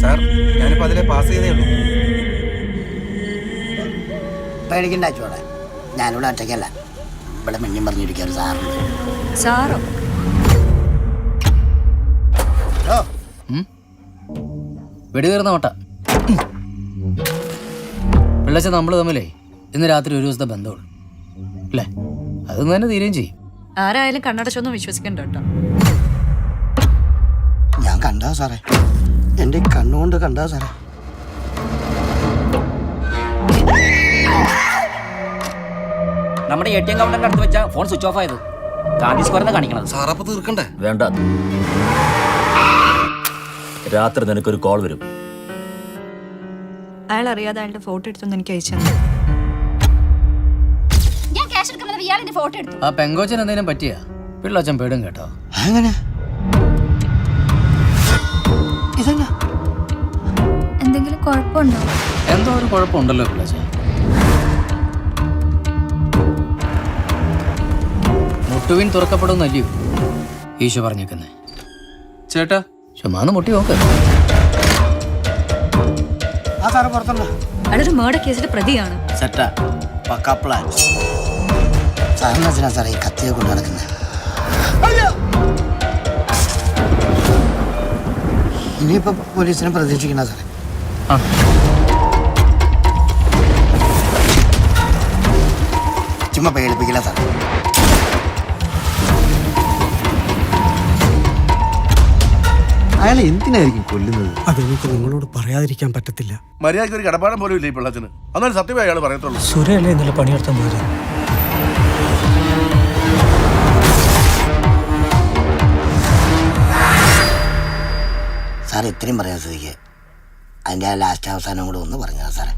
Sir, ഞാനിപ്പോ അതിലെ pass ചെയ്തേ ഉള്ളൂ. പേടിക്കണ്ട ചോടെ, ഞാനിവിടെ ഒറ്റയ്ക്കല്ല. ഇവിടെ മിന്നി പറഞ്ഞിരിക്കാൻ സാറുണ്ട്. സാറോ? വെടികീർന്ന ഓട്ട പിള്ളച്ച നമ്മൾ തമ്മിലേ ഇന്ന് രാത്രി ഒരു ദിവസത്തെ ബന്ധമുള്ളൂ അല്ലേ? അതൊന്നും തന്നെ തീരുകയും ചെയ്യും. ആരായാലും കണ്ണടച്ചൊന്നും വിശ്വസിക്കണ്ട കേട്ടോ. ഞാൻ കണ്ടാ സാറേ, എന്റെ കണ്ണുകൊണ്ട് കണ്ടാ സാറേ. നമ്മുടെ ATM കൗണ്ടറിന്റെ അടുത്ത് വെച്ച ഫോൺ സ്വിച്ച് ഓഫ് ആയത് ഗാന്ധി സ്ക്വയറിനെ കാണിക്കണത്. സാറപ്പ് തീർക്കണ്ടേ? വേണ്ട, രാത്രി നിനക്കൊരു കോൾ വരും. അയാൾ അറിയാതെ അയാളുടെ ഫോട്ടോ എടുത്തൊന്ന് എനിക്ക് അയച്ചു. ആ പെങ്കോച്ചൻ എന്തെങ്കിലും പറ്റിയാ പിള്ളച്ചൻ പേടും കേട്ടോ. അങ്ങനെ ഇതല്ല, എന്തെങ്കിലും കുഴപ്പമുണ്ടോ? എന്തോ ഒരു കുഴപ്പമുണ്ടല്ലോ പിള്ളച്ച. മുട്ടുവിൻ തുറക്കപ്പെടുന്നല്ലയോ ഈശോ പറഞ്ഞേക്കുന്നേ. ചേട്ടാ, ചുമ്മാന്ന് മുട്ടി നോക്ക്. ആ സാറ് പുറത്തുണ്ടോ? അയാളൊരു മേർഡർ കേസിന്റെ പ്രതിയാണ്. സെറ്റാ, പക്കാ പ്ലാൻ. സാറിന് അച്ഛനാ സാറേ ഈ കത്തിയെ കൊണ്ട് നടക്കുന്നത്. ഇനിയിപ്പോ പോലീസിനെ പ്രതീക്ഷിക്കണ സാറേ. ചുമ്മാ പേടിപ്പിക്കില്ല സാറേ. അയാൾ എന്തിനായിരിക്കും കൊല്ലുന്നത്? അതെനിക്ക് നിങ്ങളോട് പറയാതിരിക്കാൻ പറ്റത്തില്ല. മര്യാദയ്ക്ക് ഒരു കടപ്പാടം പോലും ഇല്ല ഈ പിള്ളച്ചന്. അന്നാലും സത്യമേ അയാൾ പറയത്തുള്ളൂ. സുരയല്ലേ ഇന്നലെ പണിയെടുത്താൻ പോയത്? സാർ ഇത്രയും പറയാൻ സ്ഥിതിക്ക് അതിൻ്റെ ആ ലാസ്റ്റ് അവസാനം കൂടെ ഒന്ന് പറഞ്ഞതാ സാറേ.